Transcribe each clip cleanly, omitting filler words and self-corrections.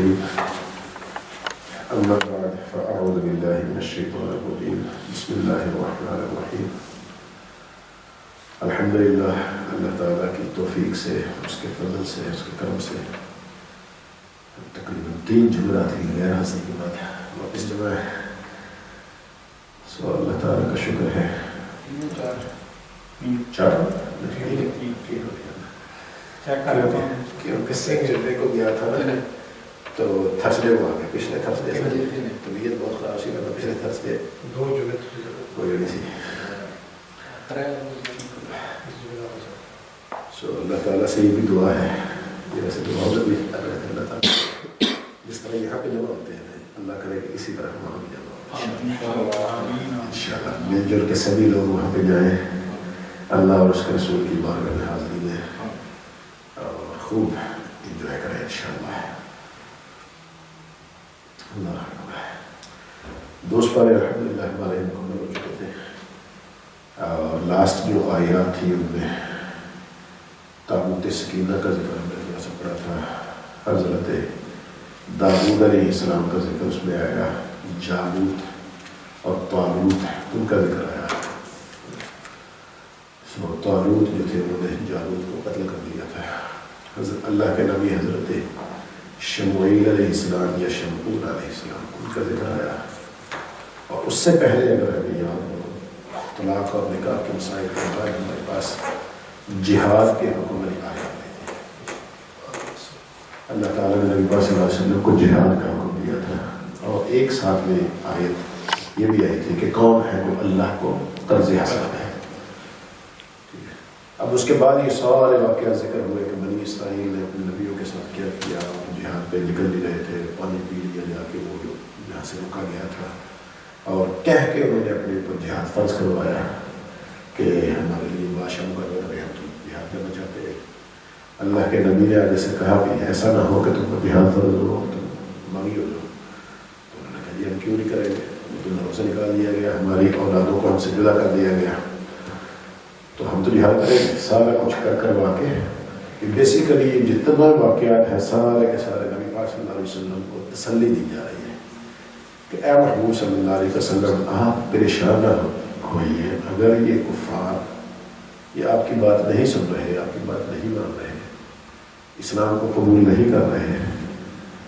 الرحيم أما بعد فأعوذ بالله من الشيطان الرجيم بسم الله الرحمن الرحيم الحمدللہ اللہ تعالیٰ کی توفیق سے اس کے فضل سے اس کے کرم سے تقریباً 3 جمعرات کی غیر حاضری کے بعد واپس جمع ہے. سو اللہ تعالیٰ کا شکر ہے. 4 کیونکہ سیکنڈ کو گیا تھا نا تو تھرسڈے کو آ گیا. پچھلے تھرسڈے طبیعت بہت خراب سی کرتا. پچھلے تھرسڈے 2 جگہ کوئی نہیں سی. سو اللہ تعالیٰ سے یہ بھی دعا ہے, یہ ویسے دعا بھی اللہ تعالیٰ جس طرح یہاں پہ جمع ہوتے ہیں اللہ کرے کہ اسی طرح وہاں بھی جمع ہو انشاءاللہ. مل جل کے سبھی لوگ وہاں پہ جائیں, اللہ اور اس کے رسول کی بارگاہ میں حاضری دیں اور خوب انجوائے کریں انشاءاللہ. اللہ دوست پارے الحمدللہ ہمارے مکمل ہو چکے تھے. لاسٹ جو آیات تھی ان میں تابوت سکینہ کا ذکر ہم نے تھوڑا سا پڑھا تھا. حضرت داؤد علیہ السلام کا ذکر اس میں آیا, جالوت اور طالوت ان کا ذکر آیا. طالوت جو تھے انہوں نے جالوت کو قتل کر دیا تھا. حضرت اللہ کے نبی حضرت شموئیل علیہ السلام یا شمعون علیہ السلام ان کا ذکر آیا. اور اس سے پہلے اگر ہمیں یاد ہو طلاق اور نکاح کے مسائل کے بعد ہمارے پاس جہاد کے حکم والی آیات آئی تھی. اللہ تعالیٰ نے نبی صلی اللہ علیہ وسلم کو جہاد کا حکم دیا تھا. اور ایک ساتھ میں آیت یہ بھی آئی تھی کہ کون ہے جو اللہ کو قرض حسن ہے. اب اس کے بعد یہ سارے واقعات ذکر ہوئے کہ بنی اسرائیل نے اپنے نبیوں کے ساتھ کیا کیا. جہاد پہ نکل بھی رہے تھے, پانی پی لیا جا کے وہ جو جہاں سے روکا گیا تھا, اور کہہ کے انہوں نے اپنے اوپر جہاد فرض کروایا کہ ہمارے لیے بادشاہ مقرر ہے, ہم تم جہاد کرنا چاہتے ہیں. اللہ کے نبی نے آگے سے کہا کہ ایسا نہ ہو کہ تم کو جہاد فرض ہو, تم مانگی ہو جاؤ. تو انہوں نے کہا جی ہم کیوں نہیں کریں گے, تم گھروں سے نکال دیا گیا, ہماری اولادوں کو ہم سے جدا کر دیا گیا, تو ہم تو جہاد کریں گے. سارا کچھ کر واقع بیسیکلی یہ جتنا واقعات ہیں سارے کے سارے نبی پاک صلی اللہ علیہ وسلم کو تسلی دی جا رہی ہے کہ اے محبوب صلی اللہ علیہ وسلم آپ پریشان نہ ہوئیے. اگر یہ کفار یہ آپ کی بات نہیں سن رہے, آپ کی بات نہیں مان رہے, اسلام کو قبول نہیں کر رہے,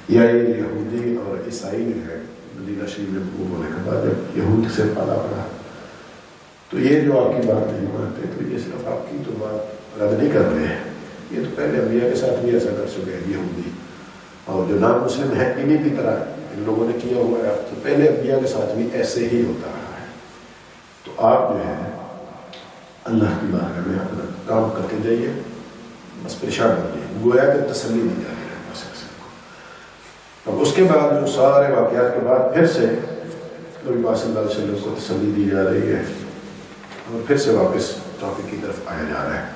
یا یہ یہودی اور عیسائی جو ہے مدینہ شریف میں مقبول ہونے کے بعد جب یہود سے پالا پڑا تو یہ جو آپ کی بات نہیں مانتے تو یہ صرف آپ کی تو بات رد نہیں کر رہے ہیں, یہ تو پہلے انبیاء کے ساتھ بھی ایسا کر چکے ہیں یہودی, اور جو نام مسلم ہے انہیں کی طرح ان لوگوں نے کیا ہوا ہے. تو پہلے انبیاء کے ساتھ بھی ایسے ہی ہوتا رہا ہے. تو آپ جو ہے اللہ کی بارگاہ میں اپنا کام کرتے جائیے, بس پریشان کر لیے, گویا کہ تسلی دی جا رہی ہے بس کو. اب اس کے بعد جو سارے واقعات کے بعد پھر سے نبی پاک صلی اللہ علیہ وسلم کو تسلی دی جا رہی ہے اور پھر سے واپس ٹاپک کی طرف آیا جا رہا ہے.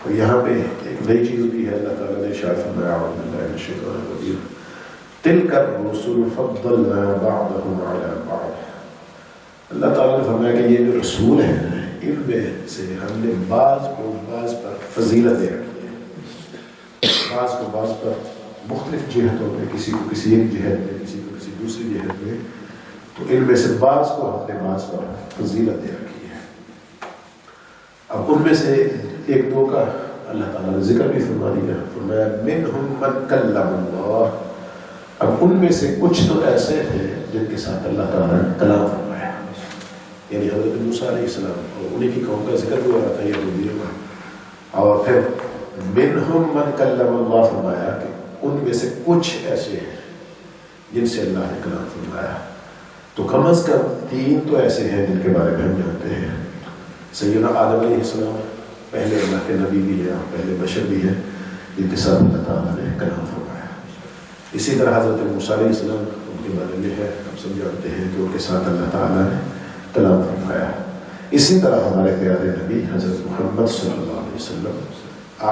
اور یہاں پہ ایک نئی چیز بھی ہے. اللہ تعالیٰ نے ارشاد فرمایا اعوذ باللہ من الشیطان الرجیم تلک الرسل فضلنا بعضهم علی بعض. اللہ تعالیٰ نے فرمایا کہ یہ جو رسول ہیں ان میں سے ہم نے بعض کو بعض پر فضیلت دے رکھی ہے, بعض کو بعض پر مختلف جہتوں میں, کسی کو کسی ایک جہت میں, کسی کو کسی دوسری جہت میں. تو ان میں سے بعض کو ہم نے بعض پر فضیلت دے رکھی ہے. اب ان میں سے ایک دو کا اللہ تعالیٰ نے ذکر بھی فرما دیا, فرمایا منہم من کلم اللہ. اب ان میں سے کچھ تو ایسے تھے جن کے ساتھ اللہ تعالیٰ نے کلام فرمایا, یعنی حضرت موسیٰ علیہ السلام اور انہیں کی قوم کا ذکر بھی ہو رہا تھا یہودیوں کا. اور پھر منہم من کلم اللہ فرمایا کہ ان میں سے کچھ ایسے ہیں جن سے اللہ نے کلام فرمایا. تو کم از کم 3 تو ایسے ہیں جن کے بارے میں ہم جانتے ہیں. سیدنا آدم علیہ السلام پہلے اللہ کے نبی بھی ہیں, پہلے بشر بھی ہیں جن کے ساتھ اللہ تعالیٰ نے کلام فرمایا. اسی طرح حضرت موسیٰ علیہ السلام ان کے بارے میں ہے, ہم سب جانتے ہیں کہ ان کے ساتھ اللہ تعالیٰ نے کلام فرمایا. اسی طرح ہمارے پیارے نبی حضرت محمد صلی اللہ علیہ وسلم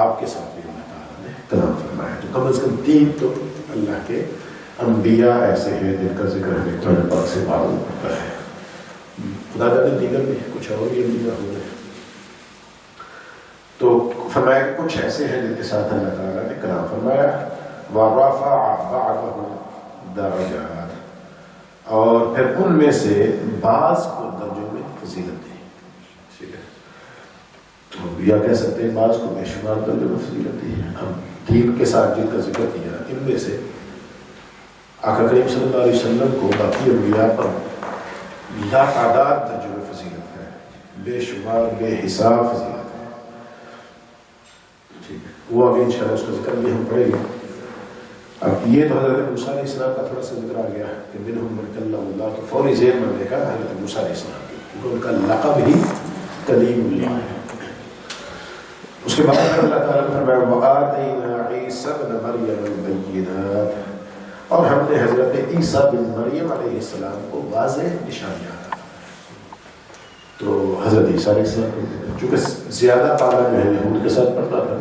آپ کے ساتھ بھی اللہ تعالیٰ نے کلام فرمایا. تو کم از کم 3 تو اللہ کے انبیاء ایسے ہیں جن کا ذکر ہمیں قرآن پاک سے معلوم ہوتا ہے. خدا جانے دیگر بھی کچھ اور بھی انبیاء ہو گئے. تو فرمایا کہ کچھ ایسے ہیں جن کے ساتھ اللہ تعالیٰ نے کلام فرمایا. وَرَفَعَ بَعْضَهُمْ دَرَجَاتٍ، اور پھر ان میں سے بعض کو درجوں میں فضیلت دی. ٹھیک ہے، تو یا کہہ سکتے ہیں بعض کو بے شمار درجوں میں فضیلت دی ہے. ہم دین کے ساتھ جن کا ذکر کیا ان میں سے آقا کریم صلی اللہ علیہ وسلم کو باقی انبیاء پر لا تعداد درجوں میں فضیلت ہے، بے شمار بے حساب فضیلت ہے. ٹھیک ہے، وہ ابھی انشاءاللہ اس کا ذکر بھی ہم پڑھیں گے. اب یہ تو حضرت موسیٰ علیہ السلام کا تھوڑا سا ذکر آ گیا کہ منہم من کلم اللہ، تو فوری ذہن میں دیکھا حضرت موسیٰ علیہ السلام کی، کیونکہ ان کا لقب ہی کلیم اللہ ہے. اس کے بعد اللہ تعالیٰ نے فرمایا وَآتَيْنَا عِيسَى ابْنَ مَرْيَمَ الْبَيِّنَاتِ، اور ہم نے حضرت عیسیٰ بن مریم علیہ السلام کو واضح نشانیاں. تو حضرت عیسیٰ علیہ السلام چونکہ زیادہ پالا جو ہے یہود کے ساتھ پڑھتا تھا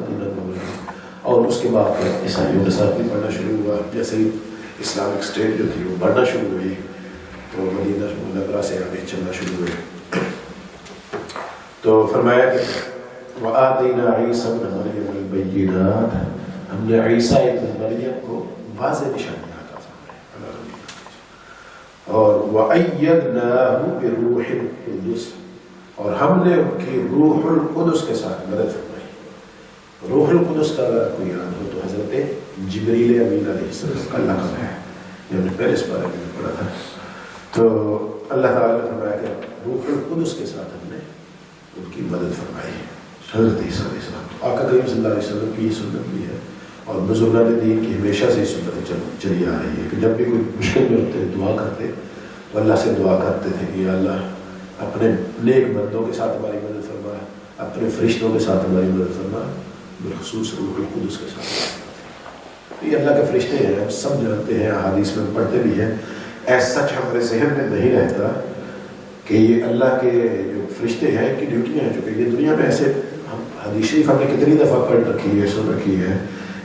اور اس کے بعد عیسائیوں کے ساتھ بھی پڑھنا شروع ہوا. جیسے ہی اسلامک اسٹیٹ جو تھی وہ بڑھنا شروع ہوئی تو مدینہ منورہ سے آگے چلنا شروع ہوئے. تو فرمایا کہ وَآتَيْنَا عِيسَى ابْنَ مَرْيَمَ الْبَيِّنَاتِ، ہم نے عیسیٰ ابن مریم کو واضح نشانیاں عطا فرمائیں. اور وَأَيَّدْنَاهُ بِرُوحِ الْقُدُسِ، اور ہم نے ان کی روح القدس کے ساتھ مدد فرمائی. روح القدس کا اگر کوئی یاد ہو تو حضرت جبریل امین علیہ السلام کا لقب ہے، یہ ہم نے پہلے اس بارے میں پڑھا تھا. تو اللہ تعالیٰ نے فرمایا کہ روح القدس کے ساتھ ہم نے ان کی مدد فرمائی حضرت عیسیٰ علیہ السلام. آقا کریم صلی اللہ علیہ وسلم کی یہ سنت بھی ہے اور بزرگان دین کی ہمیشہ سے یہ سنت چلی آ رہی ہے کہ جب بھی کوئی مشکل میں ہوتے دعا کرتے تو اللہ سے دعا کرتے تھے کہ یا اللہ اپنے نیک بندوں کے ساتھ ہماری مدد فرما، اپنے فرشتوں کے ساتھ ہماری مدد فرما، بالخصوص روح القدس کے ساتھ. یہ اللہ کے فرشتے ہیں، ہم سب جانتے ہیں، احادیث میں پڑھتے بھی ہیں. ایسا سچ ہمارے ذہن میں نہیں رہتا کہ یہ اللہ کے جو فرشتے ہیں ان کی ڈیوٹیاں ہیں. چونکہ یہ دنیا میں ایسے ہم حدیث شریف ہم نے کتنی دفعہ پڑھ رکھی ہے، سن رکھی ہے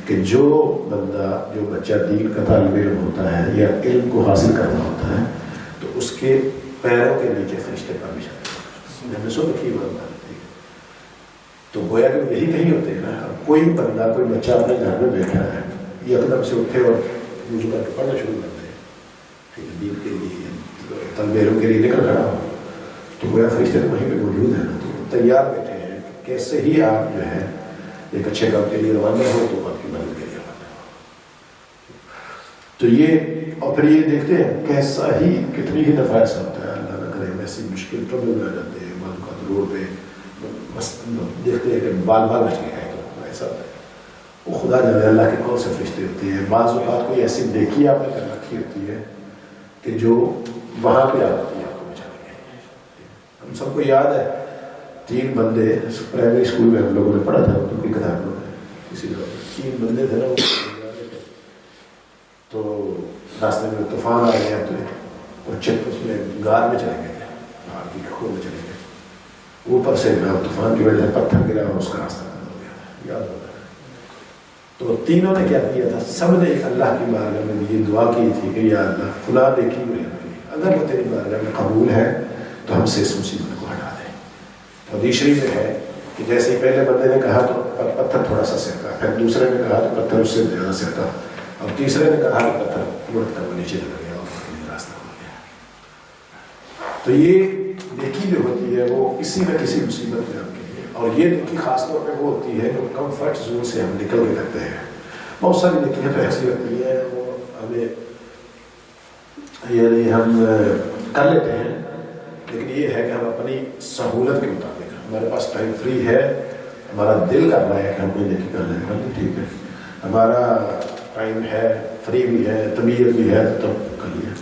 کہ جو بندہ جو بچہ دین کا طالب علم ہوتا ہے یا علم کو حاصل کرنا ہوتا ہے تو اس کے پیروں کے نیچے فرشتے پر بھی جاتے ہیں. ہم نے سن رکھی بات. تو گویا کہ یہی کہیں ہوتے ہیں نا. کوئی بندہ کوئی بچہ اپنے گھر میں بیٹھا ہے یہ اقدام سے اٹھے اور رجوع کر کے پڑھنا شروع کرتے ہیں دین کے لیے، طلب علم کے لیے نکل کھڑا ہو تو گویا فرشتے تو وہیں پہ موجود ہیں نا، تو تیار بیٹھے ہیں کیسے ہی آپ جو ہے ایک اچھے کام کے لیے روانہ ہو تو آپ کی مدد کے لیے روانہ ہو. تو یہ اور پھر یہ دیکھتے ہیں کیسا ہی کتنی ہی دفعہ ایسا ہوتا ہے اللہ نہ کرے ایسی مشکل ٹربل میں آ جاتے ہیں بعض اوقات روڈ پہ بس دیکھتے ہیں کہ بال بچ گیا ہے تو ایسا ہوتا ہے. وہ خدا جانے اللہ کے کون سے فرشتے ہوتے ہیں. بعض اوقات کوئی ایسی نیکی آپ نے کر رکھی ہوتی ہے کہ جو وہاں پہ آتی ہے آپ کو بچانے کے لیے. ہم سب کو یاد ہے 3 بندے پرائمری اسکول میں ہم لوگوں نے پڑھا تھا اردو کی کتابوں میں، کسی طرح 3 بندے تھے نا وہ تو راستے میں طوفان آ گیا تو وہ چپ اس میں غار میں چلے گئے تھے، غار کی کھو میں چلے گئے. اوپر سے طوفان کی وجہ سے پتھر گرا اور اس کا راستہ بند ہو گیا. یاد ہوتا ہے. تو تینوں نے کیا کیا تھا؟ سب نے اللہ کی بارگاہ میں یہ دعا کی تھی کہ یا اللہ فلاں دیکھی ہوئی ہے اگر وہ تیری بارگاہ میں قبول ہے تو ہم سے اس مصیبت کو ہٹا دیں. تو دوسری میں ہے کہ جیسے پہلے بندے نے کہا تو پتھر تھوڑا سا سہتا، پھر دوسرے نے کہا تو پتھر اس سے زیادہ سہتا، اور تیسرے نے کہا کہ پتھر اڑ کر وہ نیچے چلا گیا اور راستہ ہو گیا. تو یہ نیکی جو ہوتی ہے وہ کسی نہ کسی مصیبت میں آپ کے لیے، اور یہ نیکی خاص طور پہ وہ ہوتی ہے جو کمفرٹ زون سے ہم نکل کے کرتے ہیں. بہت ساری نیکیاں تو ایسی ہوتی ہیں وہ ہمیں یعنی ہم کر لیتے ہیں لیکن یہ ہے کہ ہم اپنی سہولت کے مطابق، ہمارے پاس ٹائم فری ہے، ہمارا دل کر رہا ہے کہ ہم کوئی نیکی کر لیں ٹھیک ہے، ہمارا ٹائم ہے فری بھی ہے طبیعت بھی ہے تو کر لیا.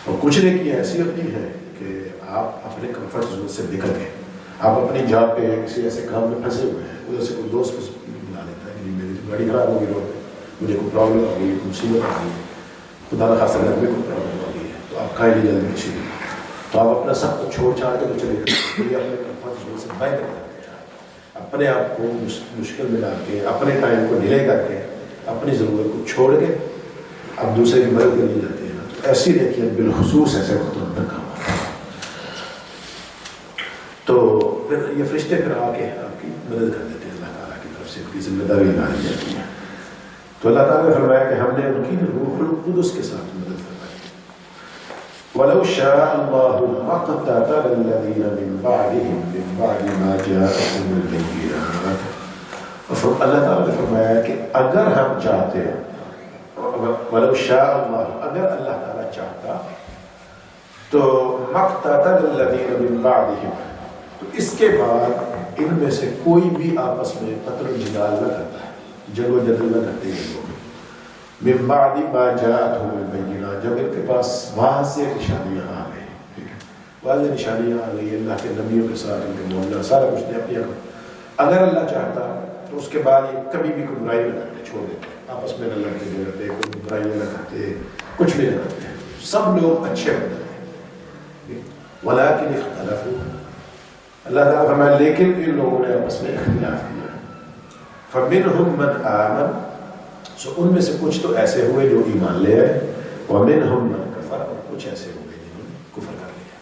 اور کچھ نیکیاں ایسی ہوتی ہیں کہ آپ اپنے کمفرٹ زون سے نکل گئے، آپ اپنی جاب پہ کسی ایسے کام میں پھنسے ہوئے ہیں، ادھر سے کوئی دوست بلا لیتا ہے کہ میری گاڑی خراب ہوگی روڈ پہ، مجھے کوئی پرابلم ہو گئی، کوئی مصیبت آ گئی ہے، خدا نہ خاصا گھر میں کوئی پرابلم ہو گئی ہے تو آپ کھائیں نہیں جلدی کسی تو آپ اپنا سب کو چھوڑ چھاڑ کے تو چلے گئے، اپنے کمفرٹ زون سے باہر کر جاتے ہیں، اپنے آپ کو مشکل میں ڈال کے اپنے ٹائم کو ڈیلے کر کے اپنی ضرورت کو چھوڑ کے اب دوسرے کی مدد کے لیے جاتے ہیں. تو ایسی دیکھیے بالخصوص ایسے وقتوں میں کام آتا ہے. تو پھر یہ فرشتے پھر آ کے آپ کی مدد کر دیتے ہیں، اللہ تعالیٰ کی طرف سے ان کی ذمہ داری لگا دی جاتی ہے. تو اللہ تعالیٰ نے فرمایا کہ ہم نے ان کی روح القدس کے ساتھ مدد فرمائی. وَلَوْ شَاءَ اللَّهُ مَا اقْتَتَلَ الَّذِينَ مِن بَعْدِهِم مِّن بَعْدِ مَا جَاءَهُمُ الْبَيِّنَاتُ. اور اللہ تعالیٰ نے فرمایا کہ اگر ہم چاہتے ہیں، وَلَوْ شَاءَ اللَّهُ، اگر اللہ تعالیٰ چاہتا تو مَا اقْتَتَلَ الَّذِينَ مِن بَعْدِهِم، تو اس کے بعد ان میں سے کوئی بھی آپس میں قتل و جدال نہ کرتا ہے، جنگ و جدل نہ کرتے ہیں لوگ. من بعد ما جاءتهم البینات، جب ان کے پاس واضح نشانیاں آ گئی، واضح نشانیاں آ گئی اللہ کے نبیوں کے ساتھ، ان کے معاملہ سارا کچھ نے اپنی اگر اللہ چاہتا تو اس کے بعد یہ کبھی بھی کوئی برائی نہ کرتے، چھوڑ دیتے، آپس میں نہ لڑتے جھگڑتے، کوئی برائی نہ کرتے، کچھ بھی نہ کرتے، سب لوگ اچھے بنتے ہیں. ولکن اختلفوا، اللہ تعالیٰ فرمایا لیکن ان لوگوں نے آپس میں اختلاف کیا. فمنہم من آمن، سو ان میں سے کچھ تو ایسے ہوئے جو ایمان لے آئے، ومنہم من کفر، اور کچھ ایسے ہوئے جنہوں نے کفر کر لیا.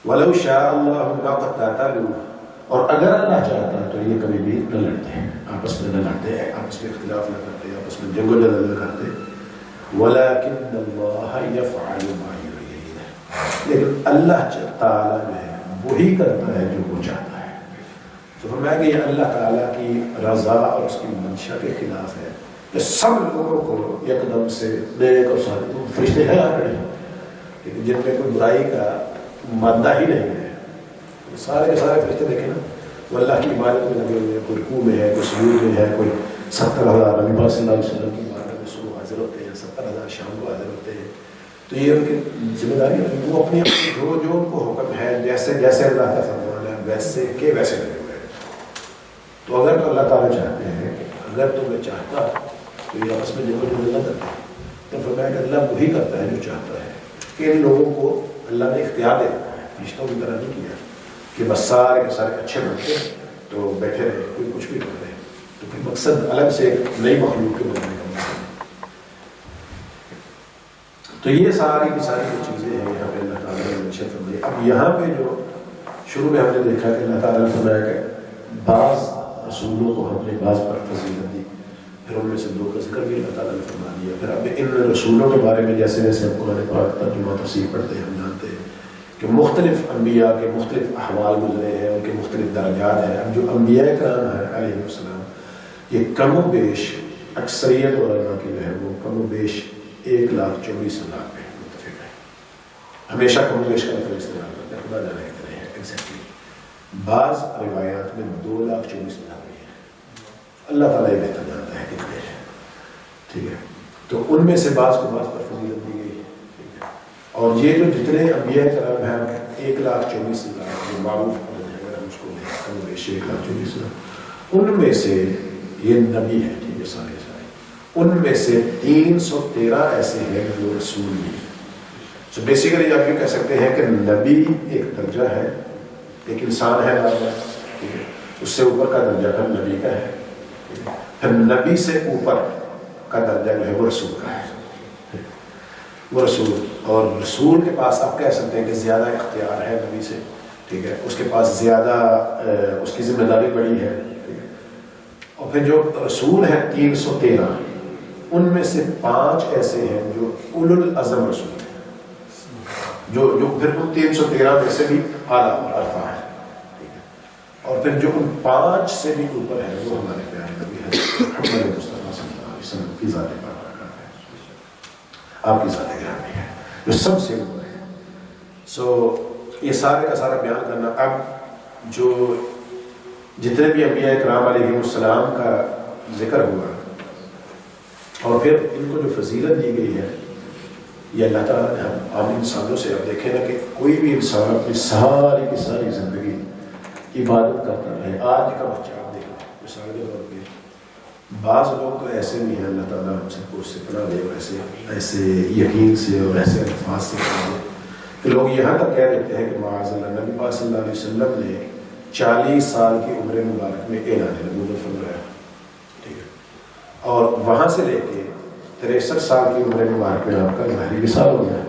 ولو شاء اللہ ما اقتتلوا، اور اگر اللہ چاہتا تو یہ کبھی بھی نہ لڑتے، آپس میں نہ لڑتے، آپس میں اختلاف نہ کرتے، آپس میں جنگ و جدل نہ کرتے. ولکن اللہ یفعل ما یرید، لیکن اللہ تعالیٰ جو ہے وہی کرتا ہے جو وہ چاہتا ہے. تو فرمایا کہ یہ اللہ تعالیٰ کی رضا اور اس کی منشا کے خلاف ہے کہ سب لوگوں کو ایک دم سے نیک اور صالح فرشتے ہیں آ رہے ہیں، لیکن جن میں کوئی برائی کا مادہ ہی نہیں ہے، سارے کے سارے فرشتے دیکھیں نا، وہ اللہ کی عبادت میں لگے ہوئے، کوئی رکوع میں ہے، کوئی سجود میں ہے، کوئی 70,000 نبی پاک صلی اللہ علیہ وسلم کی عبادت میں صبح حاضر ہوتے ہیں، 70,000 شام کو حاضر ہوتے ہیں. تو یہ ان کی ذمہ داری ہے، وہ اپنی جو ان کو حکم ہے جیسے جیسے اللہ کا فرمان ہے ویسے کے ویسے لگے ہوئے ہیں. تو اگر تو اللہ تعالیٰ چاہتے ہیں، اگر تو میں چاہتا تو یہ آپس میں جو نہ کرتے، تو فرمایا کہ اللہ وہی کرتا ہے جو چاہتا ہے. کہ ان لوگوں کو اللہ نے اختیار دے دیا ہے، فرشتوں کی طرح نہیں کیا کہ بس سارے کے سارے اچھے بنتے تو بیٹھے رہے، کوئی کچھ بھی کر رہے. تو پھر مقصد الگ سے ایک نئی مخلوق کے بنانے کا مقصد. تو یہ ساری کی ساری جو چیزیں ہیں یہاں پہ اللہ تعالیٰ نے منشا فرمائی. اب یہاں پہ جو شروع میں ہم نے دیکھا کہ اللہ تعالیٰ نے فرمایا کہ بعض رسولوں کو ہم نے بعض پر فضیلت دی، پھر ان میں سے 2 کا ذکر بھی اللہ تعالیٰ نے فرما دیا. پھر اب ان رسولوں کے بارے میں جیسے جیسے ہم قرآن پاک ترجمہ تفسیر پڑھتے ہیں ہم جانتے ہیں کہ مختلف انبیاء کے مختلف احوال گزرے ہیں، ان کے مختلف درجات ہیں. اب جو انبیاء کرام ہیں علیہ السلام، یہ کم و بیش اکثریت علماء کی جو ہے وہ کم و بیش 1,24,000 پہ متفق ہے. ہمیشہ کم و بیش کا لفظ استعمال کرتے ہیں، خدا جانے کتنے ہیں ایگزیکٹلی. بعض روایات میں 2,24,000 بھی ہیں، اللہ تعالیٰ یہ بہتر جانتا ہے کتنے ہیں. ٹھیک ہے، تو ان میں سے بعض کو بعض پر فضیلت دی گئی ہے. ٹھیک ہے، اور یہ جو جتنے انبیاء کرام ہیں 1,24,000 جو معروف اگر ہم اس کو لیں کم و بیش 1,24,000، ان میں سے یہ نبی ہے. ٹھیک ہے، سارے ان میں سے 313 ایسے ہیں جو رسول بھی ہیں. تو بیسیکلی آپ یہ کہہ سکتے ہیں کہ نبی ایک درجہ ہے، ایک انسان ہے نارمل، ٹھیک ہے، اس سے اوپر کا درجہ پھر نبی کا ہے، پھر نبی سے اوپر کا درجہ جو ہے وہ رسول کا ہے. وہ رسول، اور رسول کے پاس آپ کہہ سکتے ہیں کہ زیادہ اختیار ہے نبی سے. ٹھیک ہے، اس کے پاس زیادہ اس کی ذمہ داری بڑی ہے. اور پھر جو رسول ہیں 313، ان میں سے 5 ایسے ہیں جو اولو العزم رسول ہیں، جو پھر ان 313 میں سے بھی اعلیٰ اور عرفہ ہے. اور پھر جو ان 5 سے بھی اوپر ہے وہ ہمارے پیارے نبی ہیں ہمارے مصطفیٰ صلی اللہ علیہ وسلم کی ذات پاک ہے، آپ کی ذات گرامی ہے جو سب سے اوپر ہے. سو یہ سارے کا سارا بیان کرنا. اب جو جتنے بھی انبیاء کرام علیہ السلام کا ذکر ہوا اور پھر ان کو جو فضیلت دی گئی ہے، یہ اللہ تعالیٰ نے ہم عام انسانوں سے اب دیکھیں نا کہ کوئی بھی انسان اپنی ساری کی ساری زندگی عبادت کرتا رہے. آج کا بچہ آپ دیکھ لیں مثال کے طور پہ، بعض لوگ تو ایسے بھی ہیں، اللہ تعالیٰ ہم سب کو اس سے پناہ دے، اور ایسے یقین سے اور ایسے الفاظ سے کہ لوگ یہاں تک کہہ دیتے ہیں کہ معاذ اللہ نبی پاک صلی اللہ علیہ وسلم نے 40 سال کی عمر مبارک میں اعلان نبوت فرمایا. ٹھیک ہے، اور وہاں سے لے کے 63 سال کی عمر مبارک میں آپ کا ظاہری وصال ہو گیا.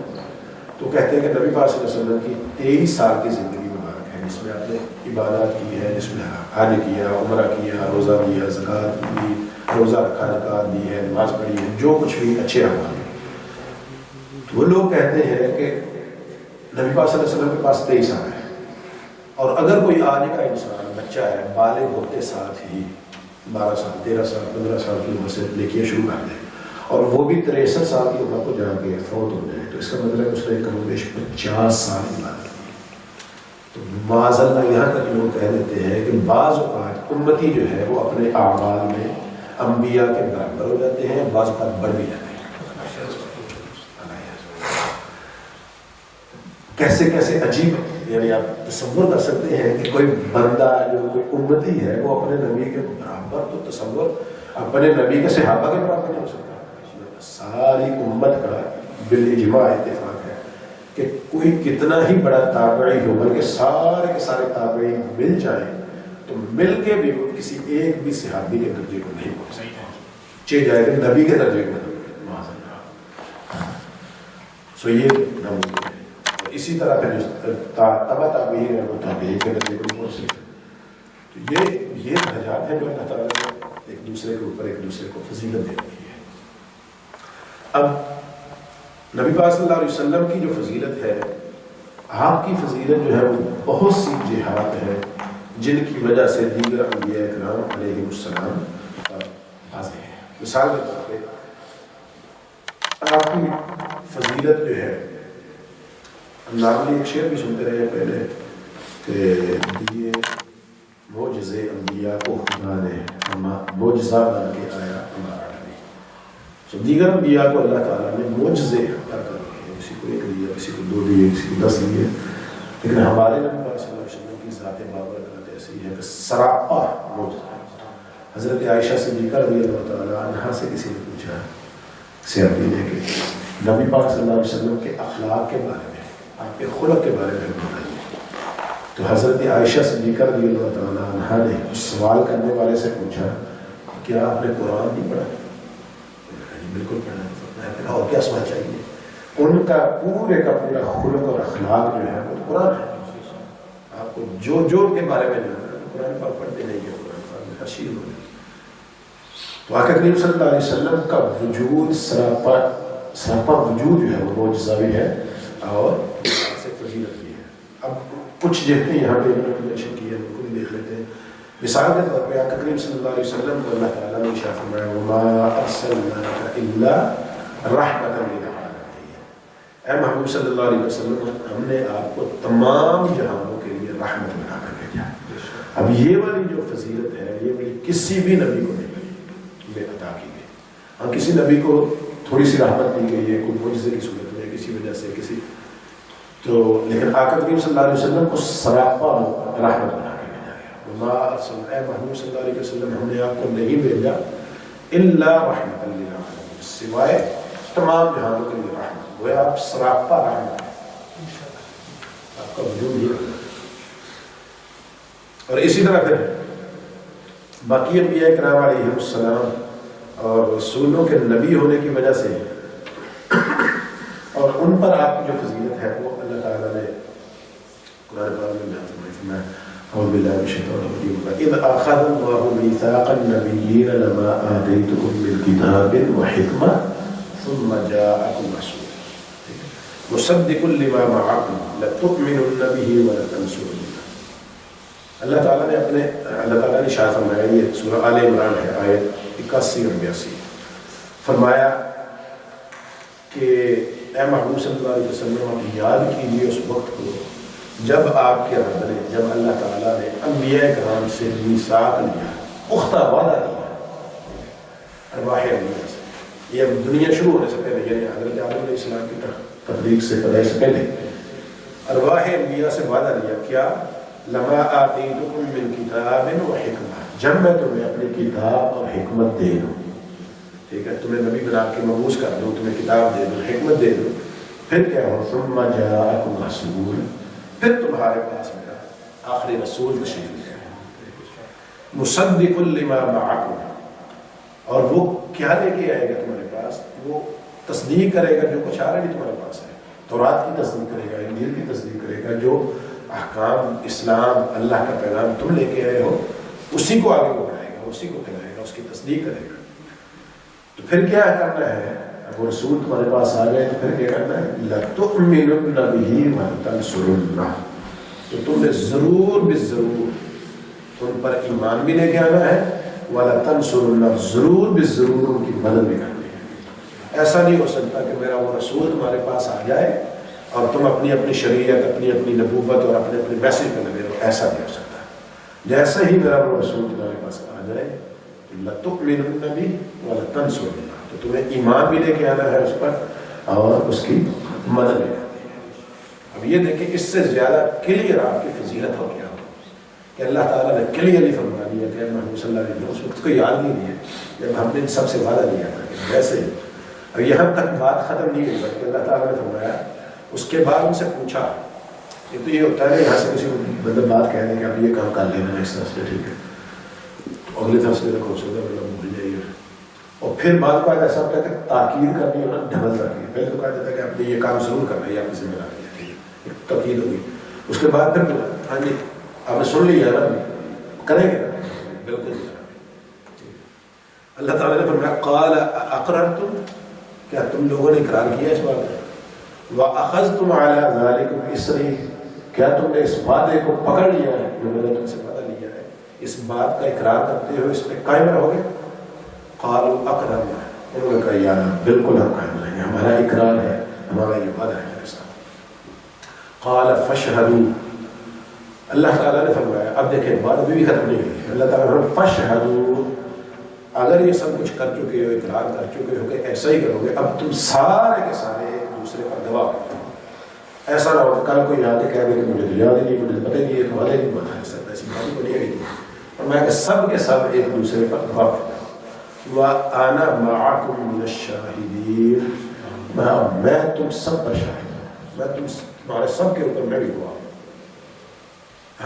تو کہتے ہیں کہ نبی پاک صلی اللہ علیہ وسلم کی 23 سال کی زندگی مبارک ہے جس میں آپ نے عبادات کی ہے، جس میں حج کیا، عمرہ کیا، روزہ دیا، زکوٰۃ دی، روزہ رکھا، زکات دی ہے، نماز پڑھی ہے، جو کچھ بھی اچھے اعمال ہیں، تو وہ لوگ کہتے ہیں کہ نبی پاک صلی اللہ علیہ وسلم کے پاس 23 سال ہے، اور اگر کوئی آج کا انسان بچہ ہے بالغ ہوتے ساتھ ہی 12 سال 13 سال 15 سال کی عمر سے نیکیاں شروع کر دے اور وہ بھی 63 سال کی عمر کو جا کے فوت ہو جائے، تو اس کا مطلب اس نے کم و بیش 50 سال عبادت کی۔ تو معاذ اللہ یہاں تک لوگ کہہ دیتے ہیں کہ بعض اوقات امتی جو ہے وہ اپنے اعمال میں انبیاء کے برابر ہو جاتے ہیں، بعض اوقات بڑھ بھی جاتے ہیں۔ کیسے کیسے عجیب، یعنی آپ تصور کر سکتے ہیں کہ کوئی بندہ جو کوئی امتی ہے وہ اپنے نبی کے برابر، تو تصور اپنے نبی کے صحابہ کے برابر نہیں ہو سکتا۔ ساری امت کا بالاجماع اتفاق ہے کہ کوئی کتنا ہی بڑا تابعی ہو، بلکہ سارے کے سارے تابعی مل جائیں تو مل کے بھی وہ کسی ایک بھی صحابی کے درجے کو نہیں پہنچ سکتا، چاہے جائے کہ نبی کے درجے کو۔ سو یہ نمبر ہے، اسی طرح پھر جو تبع تابعین ہے وہ تابعین کے درجے کو پہنچ سکتے۔ تو یہ درجات ہیں جو اللہ تعالیٰ نے ایک دوسرے کے اوپر ایک دوسرے کو فضیلت دے رکھی ہے۔ اب نبی پاک صلی اللہ علیہ وسلم کی جو فضیلت ہے، آپ کی فضیلت جو ہے وہ بہت سی جہات ہے جن کی وجہ سے دیگر انبیاء کرام علیہ السلام واضح ہے۔ مثال کے طور پہ آپ کی فضیلت جو ہے، نارملی ایک شعر بھی سنتے رہے پہلے کہ یہ معجزے انبیاء کو خدا نے معجزہ بن کے آیا ہمارا نبی۔ تو دیگر انبیاء کو اللہ تعالیٰ نے معجزے عطا کر رکھے ہیں، کسی کو 1 دیا، کسی کو 2 دیے، کسی کو 10 دیے، لیکن ہمارے نبی پاک صلی اللہ علیہ وسلم کی ذات بابرکت ایسی ہے کہ سراپا معجزہ۔ حضرت عائشہ صدیقہ رضی اللہ تعالیٰ عنہا سے کسی نے پوچھا سیرت نے کہ نبی پاک صلی اللہ علیہ وسلم کے اخلاق کے بارے میں، آپ کے خلق کے بارے میں بتائیے۔ تو حضرت عائشہ صدیقہ رضی اللہ تعالیٰ عنہا نے اس سوال کرنے والے سے پوچھا کیا آپ نے قرآن نہیں پڑھا؟ بالکل پڑھا۔ اور کیا سوال چاہیے؟ ان کا پورے کا پورا خلق اور اخلاق جو ہے وہ قرآن ہے۔ آپ کو جو ان کے بارے میں جانا ہے قرآن پاک پڑھتے نہیں ہے، قرآن پاک میں ہر چیز ہو جائے۔ تو آقا کریم صلی اللہ علیہ وسلم کا وجود سراپا وجود جو ہے وہ معجزہ بھی ہے اور سے فضیلت بھی ہے۔ اب کچھ جتنے یہاں پہ مینشن کی ہے ان کو بھی دیکھ لیتے ہیں۔ مثال کے طور پہ آقا کریم صلی اللہ علیہ وسلم کو اللہ تعالیٰ نے ارشاد فرمایا وَمَا أَرْسَلْنَاكَ إِلَّا رَحْمَةً لِلْعَالَمِينَ، اے محبوب صلی اللہ علیہ وسلم ہم نے آپ کو تمام جہانوں کے لیے رحمت بنا کر بھیجا۔ اب یہ والی جو فضیلت ہے یہ والی کسی بھی نبی کو نہیں عطا کی گئی۔ ہاں کسی نبی کو تھوڑی سی رحمت دی گئی ہے، کوئی معجزے کی صورت میں کسی وجہ سے کسی تو، لیکن آقا کریم صلی اللہ علیہ وسلم کو سراپا رحمت بنا کے بھیجا گیا۔ اے محبوب صلی اللہ علیہ وسلم ہم نے آپ کو نہیں بھیجا الا رحمت للعالمین، سوائے تمام جہانوں کے لیے رحمت، وہ آپ سراپا رحمت ہے، آپ کا وجود ہی رحمت۔ اور اسی طرح پھر باقی انبیاء کرام علیہ السلام اور رسولوں کے نبی ہونے کی وجہ سے اور ان پر آپ کی جو فضیلت ہے وہ اللہ تعالیٰ نے قرآن پاک میں بیان فرمایا۔ اعوذ باللہ من الشیطان الرجیم اذ اخذ اللہ میثاق النبیین لما آتیتکم من کتاب وحکمہ ثم جاءکم رسول مصدق لما معکم لتؤمنن به ولتنصرنہ۔ اللہ تعالیٰ نے اللہ نے ارشاد فرمایا، یہ سورہ آل عمران ہے آیت 81 اور 82، فرمایا کہ اے محبوب صلی اللہ علیہ وسلم آپ یاد کیجیے اس وقت کو جب آپ کے رب نے، جب اللہ تعالیٰ نے انبیاء کرام سے میثاق لیا، پختہ وعدہ لیا ارواح انبیاء سے۔ یہ اب دنیا شروع ہونے سے پہلے، یعنی حضرت آدم علیہ السلام کی تخلیق سے پیدائش سے پہلے ارواح انبیاء سے وعدہ لیا کیا؟ لما آتیتکم من کتاب و حکمہ، جب میں تمہیں اپنی کتاب اور حکمت دے دوں، ٹھیک ہے، تمہیں نبی بنا کے مبعوث کر دوں، تمہیں کتاب دے دوں، حکمت دے دوں، پھر کیا ہو ثم جاءکم رسول، پھر تمہارے پاس میرا آخری رسول تشریف لے آیا، مصدق لما معکم، اور وہ کیا لے کے آئے گا تمہارے پاس؟ وہ تصدیق کرے گا جو کچھ آلریڈی تمہارے پاس ہے، تورات کی تصدیق کرے گا، انجیل کی تصدیق کرے گا، جو احکام اسلام اللہ کا پیغام تم لے کے آئے ہو اسی کو آگے بڑھائے گا، اسی کو پھیلائے گا، اس کی تصدیق کرے گا۔ تو پھر کیا کرنا ہے؟ اب وہ رسول تمہارے پاس آ جائے تو پھر کیا کرنا ہے؟ لَتُؤْمِنُنَّ بِهِ وَلَتَنْصُرُنَّهُ، تو تم نے ضرور بالضرور ان پر ایمان بھی لے کے آنا ہے، وَلَتَنْصُرُنَّهُ، ضرور بالضرور ان کی مدد بھی کرنی ہے۔ ایسا نہیں ہو سکتا کہ میرا وہ رسول تمہارے پاس آ جائے اور تم اپنی اپنی شریعت، اپنی اپنی نبوت اور اپنے اپنے میسج پہ لگے رہو، ایسا نہیں ہو سکتا۔ جیسے ہی میرا وہ رسول تمہارے پاس آ جائے لَتُؤْمِنُنَّ بِهِ وَلَتَنْصُرُنَّهُ، تو تمہیں ایمان بھی لے کے آنا ہے اس پر اور اس کی مدد بھی کرنی ہے۔ اب یہ دیکھیں اس سے زیادہ کلیئر آپ کی فضیلت ہو کیا ہو کہ اللہ تعالیٰ نے کلیئرلی فرما دیا کہ محمد صلی اللہ علیہ وسلم، اس وقت کو یاد نہیں دیا جب ہم نے ان سب سے وعدہ لیا تھا کہ ویسے ہی۔ اب یہاں تک بات ختم نہیں ہوئی بلکہ اللہ تعالیٰ نے فرمایا، اس کے بعد ان سے پوچھا، یہ تو یہ ہوتا ہے یہاں سے کسی کو مطلب بات کہہ دیں کہ اب یہ کام کر لینا اس طرح سے، ٹھیک ہے، تو اگلے فیصلے تک ہو سکتا ہے مطلب بھول جائیے، اور پھر بعد کا ایسا ہوتا ہے کہ تاکید کرنی ہے نا، ڈبل تاکید۔ پہلے تو کہا جاتا ہے کہ آپ نے یہ کام ضرور کرنا ہے، یہ آپ کی ذمہ داری ہے، ایک تاکید ہوگی، اس کے بعد پھر ہاں جی آپ نے سن لیا نا، کریں گے بالکل۔ اللہ تعالیٰ نے فرمایا قال اقررتم، کیا تم لوگوں نے اقرار کیا اس بات میں؟ وَأَخَذْتُمْ عَلَىٰ ذَلِكُمْ إِصْرِي، کیا تم نے اس وعدے کو پکڑ لیا ہے جو میں نے تم سے وعدہ لیا ہے، اس بات کا اقرار کرتے ہو، اس پہ قائم رہو گے؟ قالوا اقررنا، انہوں نے کہا یا رب بالکل ہم قائم رہیں گے، ہمارا اقرار ہے، ہمارا یہ وعدہ ہے میرے ساتھ۔ قال فاشهدوا، اللہ تعالیٰ نے فرمایا، اب دیکھیں بات ابھی بھی ختم نہیں ہوئی، اللہ تعالیٰ نے فرمایا فاشهدوا، اگر یہ سب کچھ کر چکے ہو، اقرار کر چکے ہو کہ ایسا ہی کرو گے، اب تم سارے کے سارے ایک دوسرے پر گواہ ہو۔ ایسا نہ ہو کہ کل کوئی یاد کہہ دے کہ مجھے تو یاد ہی نہیں، مجھے پتہ ہی نہیں، ایک وعدے نہیں بتا سکتا، ایسی بات کو نہیں آئی تھی، اور میں کہ سب کے سب ایک دوسرے پر گواہ ہو۔ وَأَنَا مَعَكُمْ مِنَ الشَّاهِدِينَ، میں تم سب پر شاہد ہوں، میں تمہارے سب کے اوپر میں بھی گواہ ہوں۔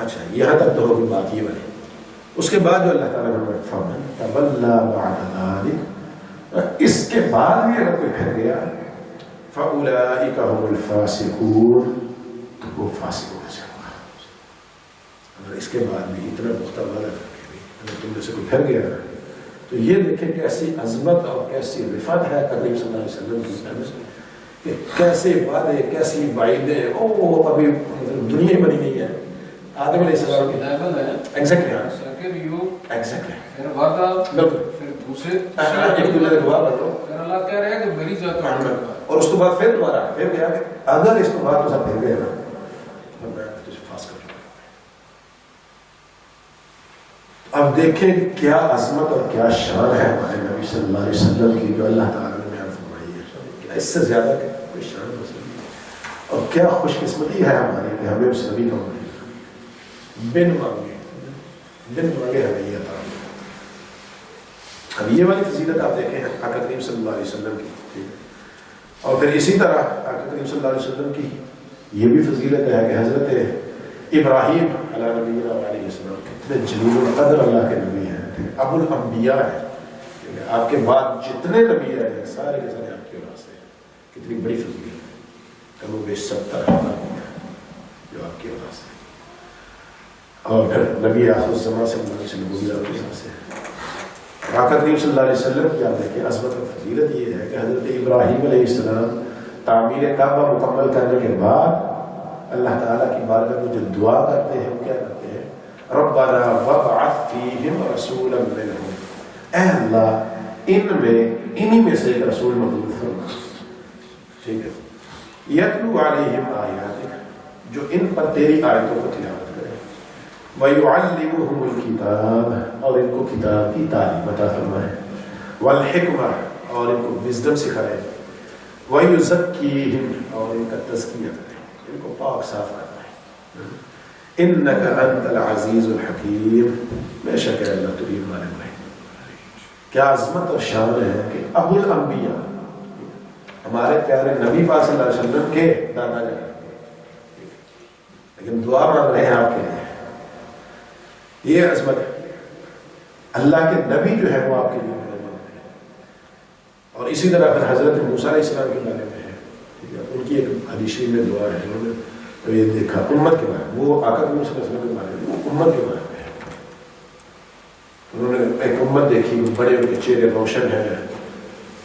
اچھا یہاں تک تو ہوگی بات یہ والی۔ اس کے بعد جو اللہ تعالیٰ نے فرمایا تَوَلَّىٰ بَعْدَ ذَلِكَ، اس کے بعد بھی اگر کوئی پھر گیا فَأُولَٰئِكَ هُمُ الْفَاسِقُونَ، تو وہ فاسق ہو جائے گا۔ اگر اس کے بعد بھی اتنا پختہ وعدہ کر کے بھی اگر تم میں سے کوئی پھر گیا تو یہ دیکھیں کیسی عظمت اور کیسی رفعت ہے کریم صلی اللہ علیہ وسلم کی طرف سے، کہ کیسے وعدے، کیسی وعیدیں، او ابھی دنیا ہی بنی نہیں ہے۔ آدم علیہ السلام کی ایگزیکٹلی ایگزیکٹلی وعدہ بالکل پھر دوسرے ایک دوسرے دعا کرو، اللہ کہہ رہے ہیں کہ میری ذات اور اس کے بعد پھر دوبارہ پھر کیا کہ اگر اس کے بعد تو سب پھر گئے نا تو میں تجھے فاس کر دوں۔ اب دیکھیں کہ کیا عظمت اور کیا شان ہے ہمارے نبی صلی اللہ علیہ وسلم کی جو اللہ تعالیٰ نے بیان فرمائی ہے، اس سے زیادہ کوئی شان ہو سکتی ہے، اور کیا خوش قسمتی ہے ہماری کہ ہمیں اس نبی کا بن مانگے ہمیں یہ عطا۔ اب یہ والی فضیلت آپ دیکھیں آقا کریم صلی اللہ علیہ وسلم کی، اور پھر اسی طرح آقا کریم صلی اللہ علیہ وسلم کی یہ بھی فضیلت ہے کہ حضرت ابراہیم علیہ نبینا علیہ السلام کتنے جلیل القدر اللہ کے نبی ہیں، ابو الانبیاء ہیں، آپ کے بعد جتنے نبی ہیں سارے کے سارے آپ کی اولاد سے ہیں، کتنی بڑی فضیلت ہے، کم و بیش 70 جو آپ کی اولاد سے، اور پھر نبی آخر الزمان سے نبوت سے آقا کریم صلی اللہ علیہ وسلم کی آپ دیکھیں عظمت اور فضیلت یہ ہے کہ حضرت ابراہیم علیہ السلام تعمیر کعبہ مکمل کرنے کے بعد اللہ تعالیٰ کی بارگاہ میں جو دعا کرتے ہیں وہ کیا کرتے ہیں؟ ربنا وابعث فیہم رسولا منہم، اے اللہ انہی میں سے ایک رسول مبعوث فرما، ٹھیک ہے، یتلو علیہم آیاتک، جو ان پر تیری آیتوں کو تلاوت کرے، وَيُعَلِّمُهُمُ الْكِتَابَ، اور ان کو کتاب کی تعلیم عطا فرمائے، وَالْحِکْمَةَ، اور ان کو وزڈم سکھائے، وَيُزَكِّيهِمْ، اور ان کا تزکیہ کرے، ان کو پاک صاف کرنا ہے۔ إِنَّكَ أَنْتَ الْعَزِيزُ الْحَكِيمُ، بے شک ہے اللہ تجھے معلوم ہے۔ کیا عظمت اور شان ہے کہ ابو الانبیاء ہمارے پیارے نبی پاک صلی اللہ علیہ وسلم کے دادا جان، لیکن دعا مانگ رہے ہیں آپ کے لیے، یہ عظمت ہے۔ اللہ کے نبی جو ہے وہ آپ کے لیے مانگتے ہیں، اور اسی طرح پھر حضرت موسیٰ علیہ السلام کے بارے میں ہے، ان کی ایک حدیث میں دعا ہے، انہوں نے یہ دیکھا امت کے بارے میں، وہ آقا صلی اللہ علیہ وسلم کے بارے میں، وہ امت کے بارے میں ہے، انہوں نے ایک امت دیکھی، بڑے ان کے چہرے روشن ہیں،